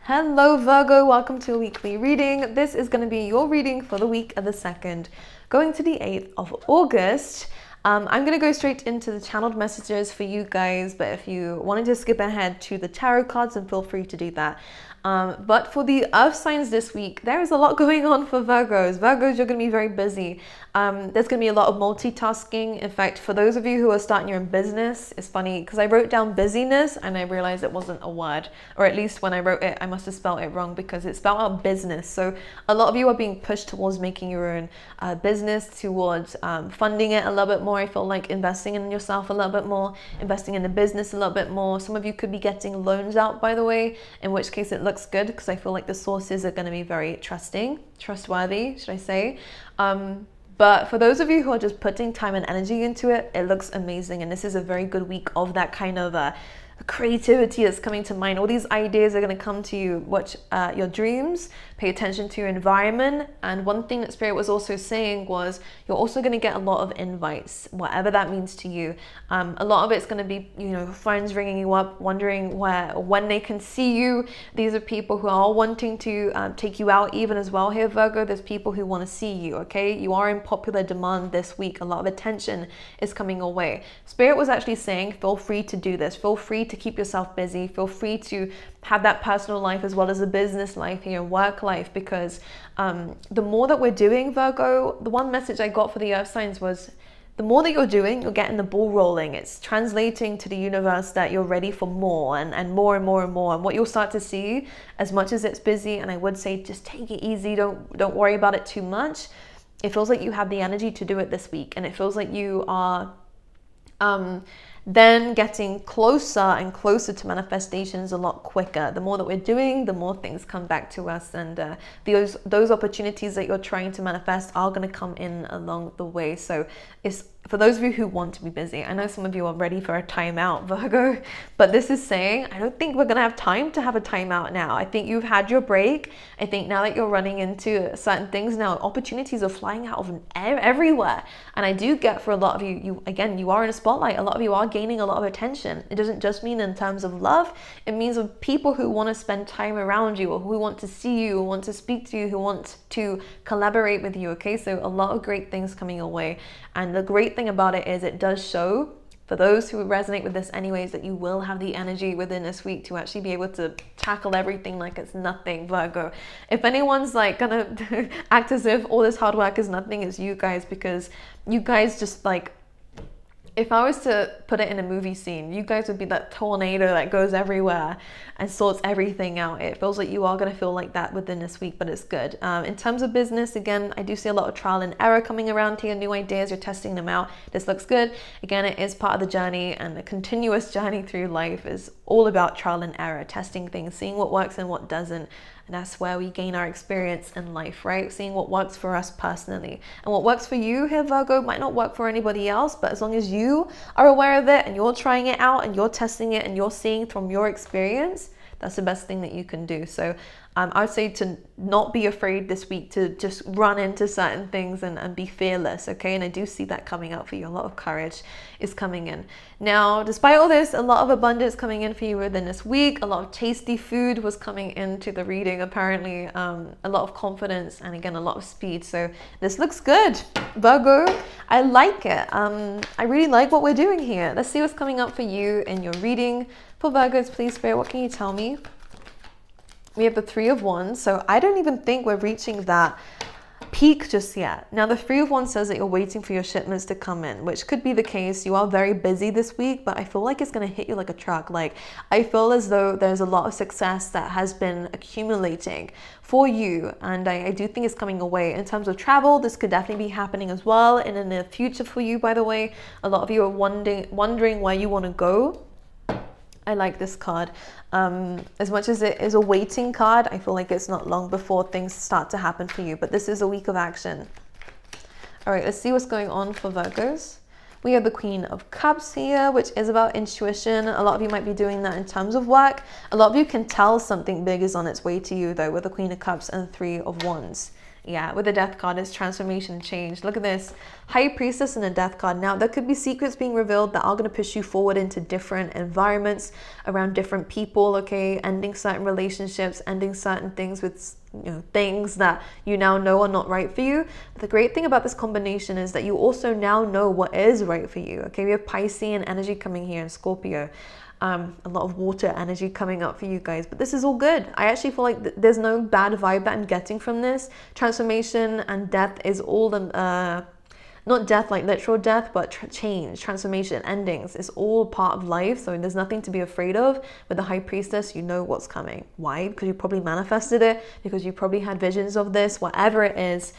Hello Virgo, welcome to a weekly reading. This is going to be your reading for the week of the 2nd, going to the 8th of August. I'm going to go straight into the channeled messages for you guys, but if you wanted to skip ahead to the tarot cards, then feel free to do that. But for the earth signs this week, there is a lot going on for Virgos. Virgos, you're going to be very busy. There's going to be a lot of multitasking. In fact, for those of you who are starting your own business, it's funny because I wrote down busyness and I realized it wasn't a word, or at least when I wrote it, I must have spelled it wrong because it's spelled out business. So a lot of you are being pushed towards making your own business, towards funding it a little bit more. I feel like investing in yourself a little bit more, investing in the business a little bit more. Some of you could be getting loans out, by the way, in which case it looks good because I feel like the sources are going to be very trustworthy, should I say. But for those of you who are just putting time and energy into it, it looks amazing. And this is a very good week of that kind of creativity that's coming to mind. All these ideas are going to come to you. Watch your dreams, pay attention to your environment. And one thing that Spirit was also saying was you're also going to get a lot of invites, whatever that means to you. A lot of it's going to be, you know, friends ringing you up, wondering when they can see you. These are people who are all wanting to take you out even as well here, Virgo. There's people who want to see you, okay? You are in popular demand this week. A lot of attention is coming away. Spirit was actually saying, feel free to do this. Feel free to keep yourself busy. Feel free to have that personal life as well as a business life here, work life, because the more that we're doing, Virgo, the one message I got for the earth signs was the more that you're doing, you're getting the ball rolling. It's translating to the universe that you're ready for more and more and more and more. And what you'll start to see, as much as it's busy, and I would say just take it easy, don't worry about it too much. It feels like you have the energy to do it this week, and it feels like you are then getting closer and closer to manifestations a lot quicker. The more that we're doing, the more things come back to us, and those opportunities that you're trying to manifest are going to come in along the way. So it's for those of you who want to be busy. I know some of you are ready for a timeout, Virgo, but this is saying I don't think we're going to have time to have a timeout now. I think you've had your break. I think now that you're running into certain things now, opportunities are flying out of everywhere. And I do get for a lot of you, again, you are in a spotlight. A lot of you are gaining a lot of attention. It doesn't just mean in terms of love. It means of people who want to spend time around you, or who want to see you, who want to speak to you, who want to collaborate with you, okay? So a lot of great things coming away. And the great thing about it is it does show, for those who resonate with this anyways, that you will have the energy within this week to actually be able to tackle everything like it's nothing, Virgo. If anyone's like gonna act as if all this hard work is nothing, it's you guys, because you guys just like, if I was to put it in a movie scene, you guys would be that tornado that goes everywhere and sorts everything out. It feels like you are going to feel like that within this week, but it's good. In terms of business, again, I do see a lot of trial and error coming around here, new ideas, you're testing them out. This looks good. Again, it is part of the journey, and the continuous journey through life is all about trial and error, testing things, seeing what works and what doesn't. And that's where we gain our experience in life, right? Seeing what works for us personally. And what works for you here, Virgo, might not work for anybody else, but as long as you are aware of it and you're trying it out and you're testing it and you're seeing from your experience, that's the best thing that you can do. So I would say to not be afraid this week to just run into certain things and be fearless, okay? And I do see that coming out for you. A lot of courage is coming in. Now, despite all this, a lot of abundance coming in for you within this week. A lot of tasty food was coming into the reading, apparently. A lot of confidence and, again, a lot of speed. So this looks good, Virgo. I like it. I really like what we're doing here. Let's see what's coming up for you in your reading. For Virgos, please, Spirit, what can you tell me? We have the Three of Wands, so I don't even think we're reaching that peak just yet. Now, the Three of Wands says that you're waiting for your shipments to come in, which could be the case. You are very busy this week, but I feel like it's going to hit you like a truck. Like, I feel as though there's a lot of success that has been accumulating for you, and I do think it's coming away. In terms of travel, this could definitely be happening as well in the near future for you, by the way. A lot of you are wondering where you want to go. I like this card. As much as it is a waiting card, I feel like it's not long before things start to happen for you, but this is a week of action. All right, let's see what's going on for Virgos. We have the Queen of Cups here, which is about intuition. A lot of you might be doing that in terms of work. A lot of you can tell something big is on its way to you, though, with the Queen of Cups and the Three of Wands. Yeah, with the death card, it's transformation, change. Look at this. High priestess and a death card. Now, there could be secrets being revealed that are going to push you forward into different environments, around different people, okay? Ending certain relationships, ending certain things with, you know, things that you now know are not right for you. But the great thing about this combination is that you also now know what is right for you, okay? We have Piscean energy coming here and Scorpio. A lot of water energy coming up for you guys, but this is all good. I actually feel like there's no bad vibe that I'm getting from this. Transformation and death is all the not death like literal death, but change, transformation, endings is all part of life. So there's nothing to be afraid of. With the high priestess, you know what's coming. Why? Because you probably manifested it, because you probably had visions of this, whatever it is.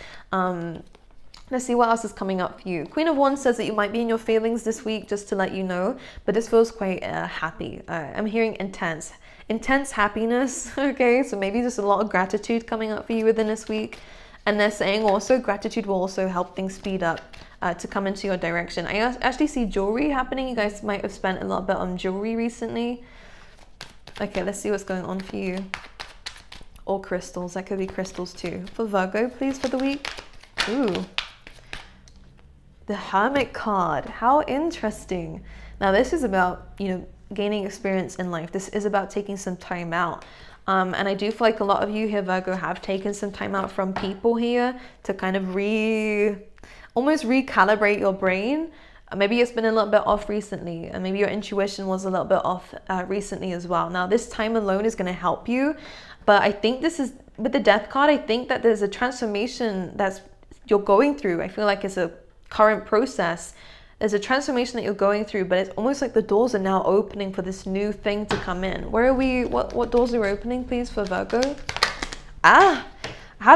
Let's see what else is coming up for you. Queen of Wands says that you might be in your feelings this week, just to let you know, but this feels quite happy. I'm hearing intense happiness, okay? So maybe just a lot of gratitude coming up for you within this week. And they're saying also gratitude will also help things speed up to come into your direction. I actually see jewelry happening. You guys might have spent a little bit on jewelry recently. Okay, let's see what's going on for you. Or crystals, that could be crystals too. For Virgo, please, for the week. Ooh. The Hermit card, how interesting. Now this is about, you know, gaining experience in life. This is about taking some time out. And I do feel like a lot of you here, Virgo, have taken some time out from people here to kind of almost recalibrate your brain. Maybe it's been a little bit off recently, and maybe your intuition was a little bit off recently as well. Now this time alone is going to help you, but I think this is, with the death card, I think that there's a transformation you're going through. I feel like it's a current process. There's a transformation that you're going through, but it's almost like the doors are now opening for this new thing to come in. Where are we? What doors are opening, please, for Virgo? How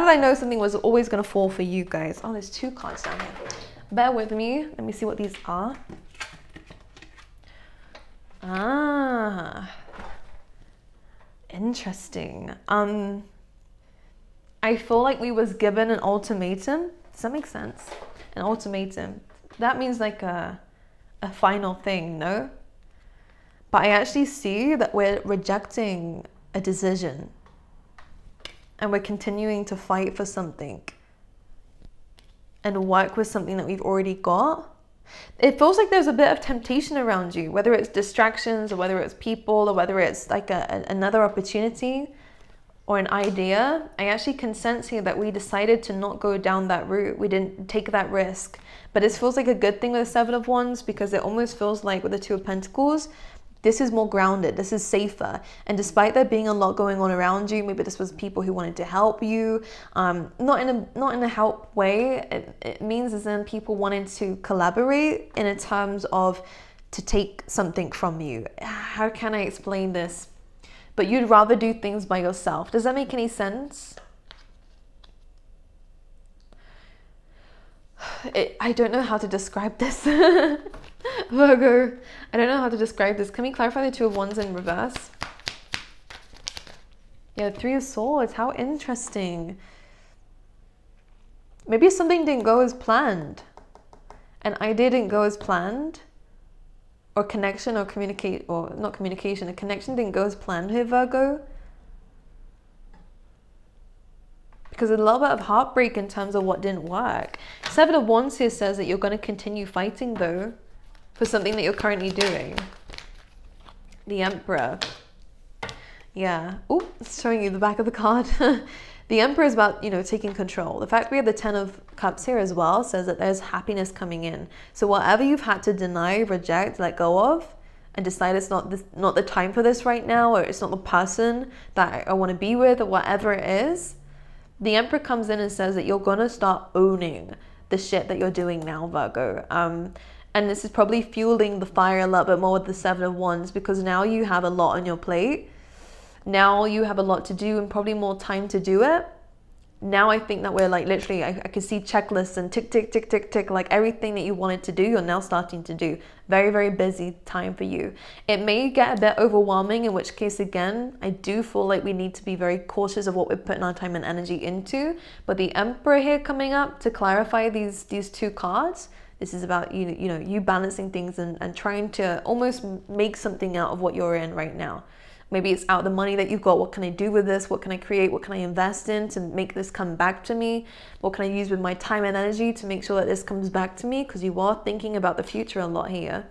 did I know something was always going to fall for you guys? Oh, there's two cards down here. Bear with me. Let me see what these are. Interesting. I feel like we was given an ultimatum. Does that make sense? An ultimatum. That means like a final thing, no? But I actually see that we're rejecting a decision and we're continuing to fight for something and work with something that we've already got. It feels like there's a bit of temptation around you, whether it's distractions or whether it's people or whether it's like another opportunity or an idea. I actually can sense here that we decided to not go down that route. We didn't take that risk. But this feels like a good thing with the Seven of Wands, because it almost feels like with the Two of Pentacles, this is more grounded, this is safer. And despite there being a lot going on around you, maybe this was people who wanted to help you, not in a help way. It means as in people wanted to collaborate in terms of to take something from you. How can I explain this? But you'd rather do things by yourself. Does that make any sense? I don't know how to describe this. Virgo, I don't know how to describe this. Can we clarify the Two of Wands in reverse? Yeah, Three of Swords. How interesting. Maybe something didn't go as planned. An idea didn't go as planned. Or connection or communicate, or not communication, a connection didn't go as planned here, Virgo. Because there's a little bit of heartbreak in terms of what didn't work. Seven of Wands here says that you're going to continue fighting though for something that you're currently doing. The Emperor. Yeah. Oh, it's showing you the back of the card. The Emperor is about, you know, taking control. The fact we have the Ten of Cups here as well says that there's happiness coming in. So whatever you've had to deny, reject, let go of, and decide it's not the time for this right now, or it's not the person that I want to be with, or whatever it is, the Emperor comes in and says that you're going to start owning the shit that you're doing now, Virgo. And this is probably fueling the fire a little bit more with the Seven of Wands, because now you have a lot on your plate. Now you have a lot to do and probably more time to do it. Now I think that we're like literally, I can see checklists and tick, tick, tick, tick, tick, like everything that you wanted to do, you're now starting to do. Very, very busy time for you. It may get a bit overwhelming, in which case, again, I do feel like we need to be very cautious of what we're putting our time and energy into. But the Emperor here coming up to clarify these two cards, this is about you balancing things and trying to almost make something out of what you're in right now. Maybe it's out the money that you've got. What can I do with this? What can I create? What can I invest in to make this come back to me? What can I use with my time and energy to make sure that this comes back to me? Because you are thinking about the future a lot here.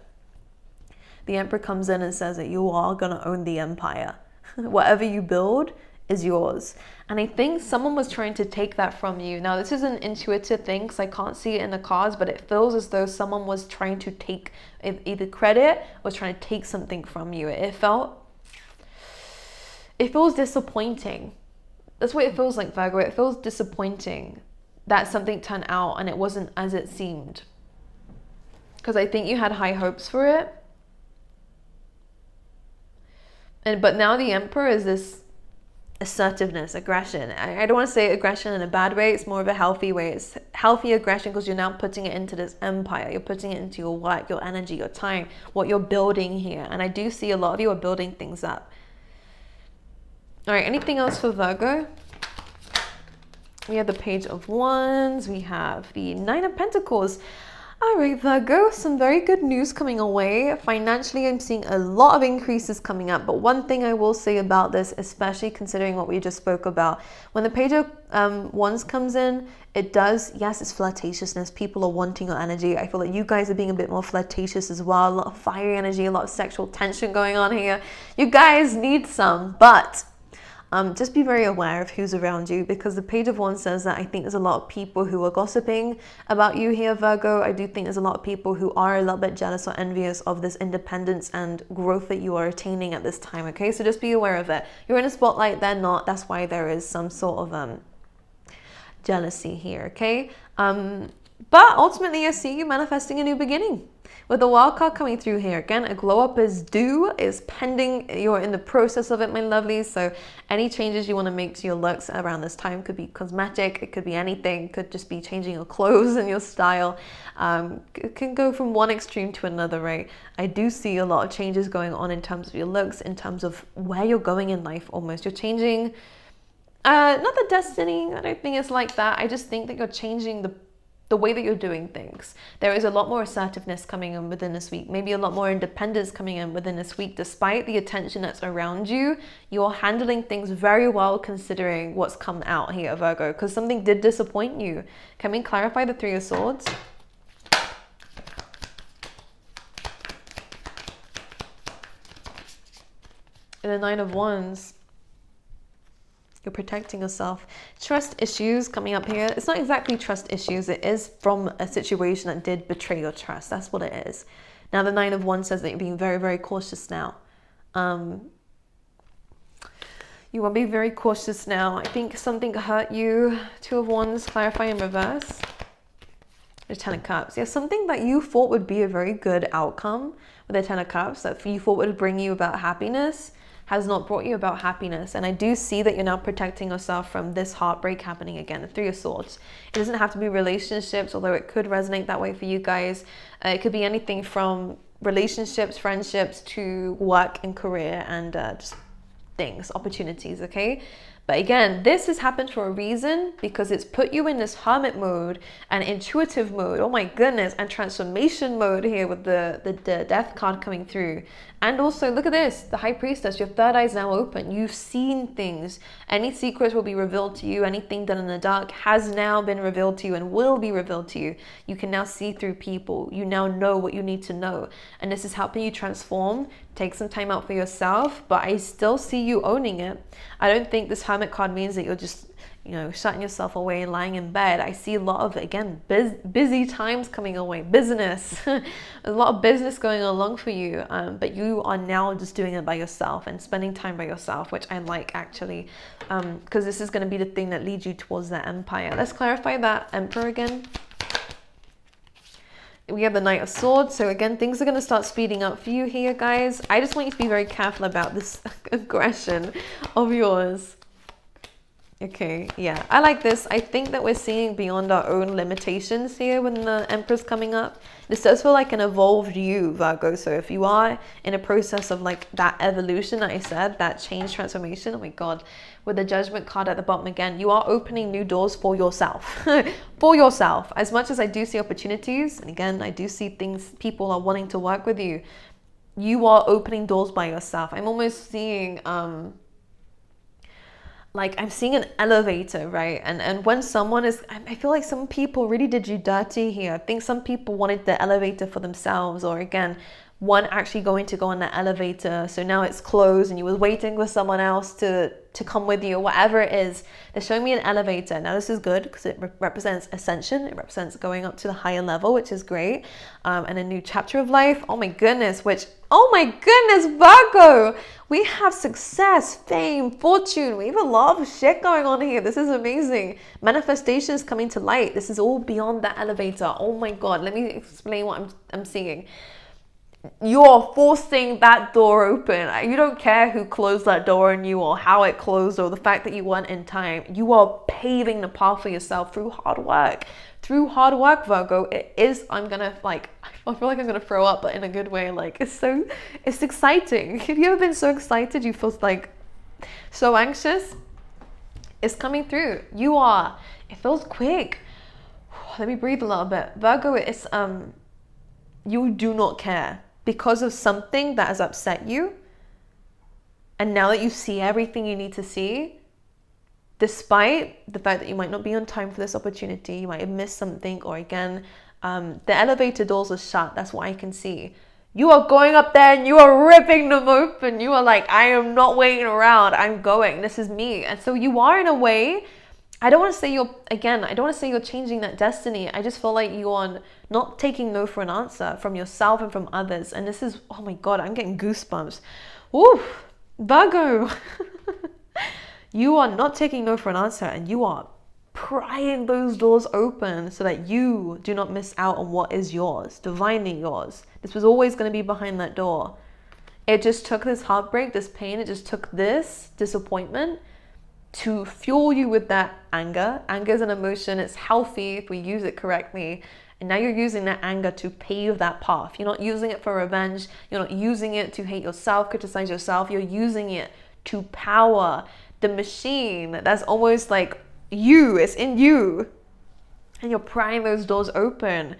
The Emperor comes in and says that you are going to own the empire. Whatever you build is yours. And I think someone was trying to take that from you. Now, this is an intuitive thing because I can't see it in the cards, but it feels as though someone was trying to take either credit or trying to take something from you. It feels disappointing. That's what it feels like, Virgo. It feels disappointing that something turned out and it wasn't as it seemed. Because I think you had high hopes for it. But now the Emperor is this assertiveness, aggression. I don't want to say aggression in a bad way. It's more of a healthy way. It's healthy aggression because you're now putting it into this empire. You're putting it into your work, your energy, your time, what you're building here. And I do see a lot of you are building things up. All right, anything else for Virgo? We have the Page of Wands. We have the Nine of Pentacles. All right, Virgo, some very good news coming away. Financially, I'm seeing a lot of increases coming up. But one thing I will say about this, especially considering what we just spoke about, when the Page of Wands comes in, it does, yes, it's flirtatiousness. People are wanting your energy. I feel like you guys are being a bit more flirtatious as well. A lot of fiery energy, a lot of sexual tension going on here. You guys need some, but just be very aware of who's around you, because the Page of Wands says that I think there's a lot of people who are gossiping about you here, Virgo. I do think there's a lot of people who are a little bit jealous or envious of this independence and growth that you are attaining at this time, okay? So just be aware of it. You're in a spotlight, they're not. That's why there is some sort of jealousy here, okay? But ultimately, I see you manifesting a new beginning. With the wild card coming through here, again, a glow up is due, is pending. You're in the process of it, my lovelies. So any changes you want to make to your looks around this time could be cosmetic. It could be anything. It could just be changing your clothes and your style. It can go from one extreme to another, right? I do see a lot of changes going on in terms of your looks, in terms of where you're going in life almost. You're changing, not the destiny. I don't think it's like that. I just think that you're changing the way that you're doing things. There is a lot more assertiveness coming in within this week, maybe a lot more independence coming in within this week. Despite the attention that's around you, you're handling things very well considering what's come out here, Virgo, because something did disappoint you. Can we clarify the Three of Swords? And the Nine of Wands. You're protecting yourself. Trust issues coming up here. It's not exactly trust issues. It is from a situation that did betray your trust. That's what it is. Now, the Nine of Wands says that you're being very, very cautious now. You want to be very cautious now. I think something hurt you. Two of Wands, clarify in reverse. The Ten of Cups. Yeah, something that you thought would be a very good outcome with the Ten of Cups, that you thought would bring you about happiness, has not brought you about happiness. And I do see that you're now protecting yourself from this heartbreak happening again. The Three of Swords. It doesn't have to be relationships, although it could resonate that way for you guys. It could be anything from relationships, friendships, to work and career and just things, opportunities, okay? But again, this has happened for a reason, because it's put you in this hermit mode and intuitive mode, oh my goodness, and transformation mode here with the death card coming through. And also, look at this, the High Priestess, your third eye is now open. You've seen things. Any secrets will be revealed to you. Anything done in the dark has now been revealed to you and will be revealed to you. You can now see through people. You now know what you need to know. And this is helping you transform. Take some time out for yourself, but I still see you owning it. I don't think this Hermit card means that you're just, you know, shutting yourself away and lying in bed. I see a lot of, again, busy times coming away, business, a lot of business going along for you, but you are now just doing it by yourself and spending time by yourself, which I like actually, because this is going to be the thing that leads you towards that empire. Let's clarify that Emperor again. We have the Knight of Swords. So again, things are going to start speeding up for you here, guys. I just want you to be very careful about this aggression of yours. Okay, yeah, I like this. I think that we're seeing beyond our own limitations here when the Emperor's coming up. This does feel like an evolved you, Virgo. So if you are in a process of like that evolution that I said, that change, transformation, oh my God, with the Judgment card at the bottom again, you are opening new doors for yourself. For yourself. As much as I do see opportunities, and again, I do see things, people are wanting to work with you, you are opening doors by yourself. I'm almost seeing like I'm seeing an elevator, right? And when someone is, I feel like some people really did you dirty here. I think some people wanted the elevator for themselves, or again, one actually going to go on the elevator, so now it's closed and you was waiting for someone else to come with you, or whatever it is. They're showing me an elevator. Now this is good because it represents ascension. It represents going up to the higher level, which is great, and a new chapter of life. Oh my goodness, oh my goodness, Virgo, we have success, fame, fortune. We have a lot of shit going on here. This is amazing. Manifestations coming to light. This is all beyond that elevator. Oh my God, let me explain what I'm seeing. You're forcing that door open. You don't care who closed that door on you, or how it closed, or the fact that you weren't in time. You are paving the path for yourself through hard work. Through hard work, Virgo. It is, I feel like I'm gonna throw up, but in a good way. Like, it's exciting. Have you ever been so excited you feel like so anxious? It's coming through. It feels quick. Let me breathe a little bit. Virgo, it's you do not care because of something that has upset you. And now that you see everything you need to see, despite the fact that you might not be on time for this opportunity, you might have missed something, or again, the elevator doors are shut. That's what I can see. You are going up there and you are ripping them open. You are like, I am not waiting around. I'm going. This is me. And so you are, in a way, I don't want to say you're changing that destiny. I just feel like you are not taking no for an answer from yourself and from others. And this is, oh my God, I'm getting goosebumps. Woo, Virgo. You are not taking no for an answer, and you are prying those doors open so that you do not miss out on what is yours, divinely yours. This was always going to be behind that door. It just took this heartbreak, this pain. It just took this disappointment to fuel you with that anger. Anger is an emotion. It's healthy if we use it correctly. And now you're using that anger to pave that path. You're not using it for revenge. You're not using it to hate yourself, criticize yourself. You're using it to power the machine that's almost like you. It's in you. And you're prying those doors open.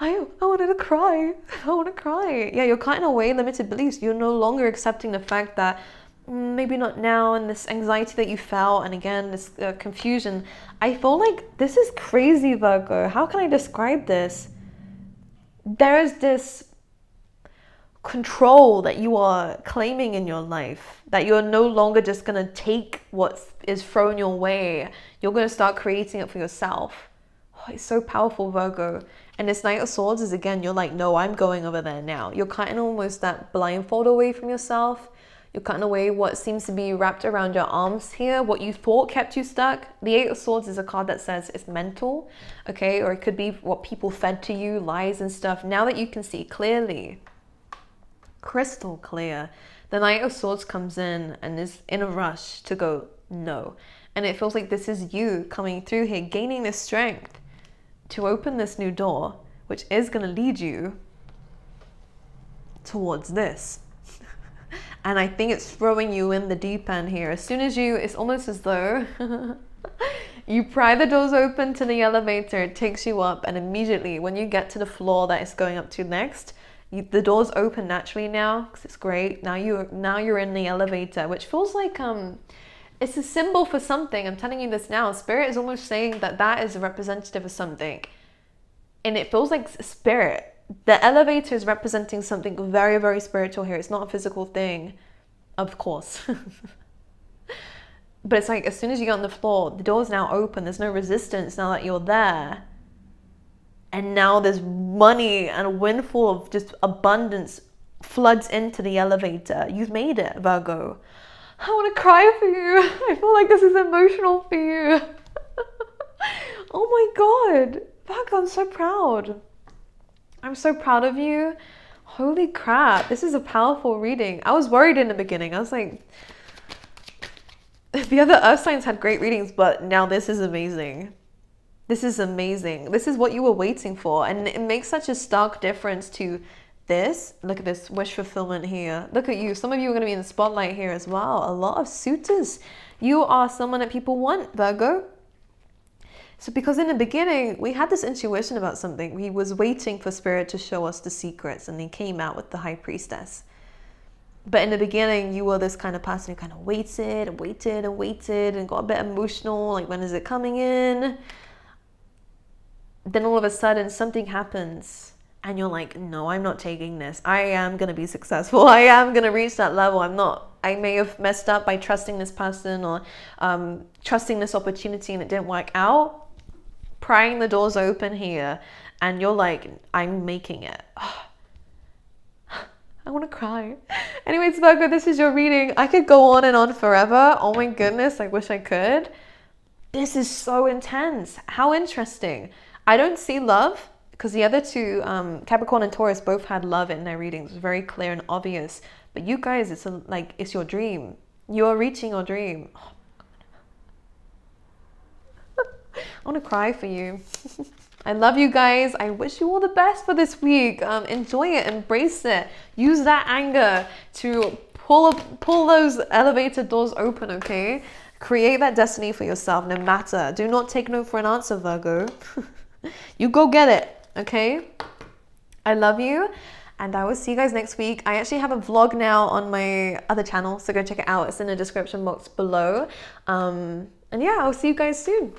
I wanted to cry. I want to cry. Yeah, you're cutting away limited beliefs. You're no longer accepting the fact that maybe not now, and this anxiety that you felt, and again, this confusion. I feel like this is crazy, Virgo. How can I describe this? There is this control that you are claiming in your life, that you're no longer just going to take what is thrown your way. You're going to start creating it for yourself. Oh, it's so powerful, Virgo. And this Knight of Swords is, again, you're like, no, I'm going over there now. You're cutting almost that blindfold away from yourself. You're cutting away what seems to be wrapped around your arms here, what you thought kept you stuck. The Eight of Swords is a card that says it's mental, okay? Or it could be what people fed to you, lies and stuff. Now that you can see clearly, crystal clear, the Knight of Swords comes in and is in a rush to go, no. And it feels like this is you coming through here, gaining this strength to open this new door, which is going to lead you towards this. And I think it's throwing you in the deep end here. As soon as it's almost as though you pry the doors open to the elevator, it takes you up, and immediately when you get to the floor that it's going up to next, the doors open naturally now, because it's great. Now you're in the elevator, which feels like it's a symbol for something. I'm telling you this now. Spirit is almost saying that is a representative of something. And it feels like spirit. The elevator is representing something very, very spiritual here. It's not a physical thing, of course. But it's like as soon as you get on the floor, the door's now open. There's no resistance now that you're there. And now there's money and a windfall of just abundance floods into the elevator. You've made it, Virgo. I want to cry for you. I feel like this is emotional for you. Oh my God. Virgo, I'm so proud. I'm so proud of you. Holy crap. This is a powerful reading. I was worried in the beginning. I was like, the other earth signs had great readings, but now this is amazing. This is amazing. This is what you were waiting for. And it makes such a stark difference to this. Look at this wish fulfillment here. Look at you. Some of you are going to be in the spotlight here as well. A lot of suitors. You are someone that people want, Virgo. So because in the beginning, we had this intuition about something. We was waiting for Spirit to show us the secrets, and they came out with the High Priestess. But in the beginning, you were this kind of person who kind of waited and waited and waited and got a bit emotional, like, when is it coming in? Then all of a sudden something happens and you're like, no, I'm not taking this. I am going to be successful. I am going to reach that level. I may have messed up by trusting this person or trusting this opportunity and it didn't work out. Prying the doors open here and you're like, I'm making it. Oh, I want to cry. Anyways, Virgo, this is your reading. I could go on and on forever. Oh my goodness, I wish I could. This is so intense. How interesting. I don't see love because the other two, Capricorn and Taurus, both had love in their readings. It was very clear and obvious. But you guys, it's your dream. You're reaching your dream. Oh, I want to cry for you. I love you guys. I wish you all the best for this week. Enjoy it, embrace it. Use that anger to pull those elevator doors open, okay? Create that destiny for yourself, no matter. Do not take no for an answer, Virgo. You go get it, okay? I love you, and I will see you guys next week. I actually have a vlog now on my other channel, so go check it out. It's in the description box below. And yeah, I'll see you guys soon.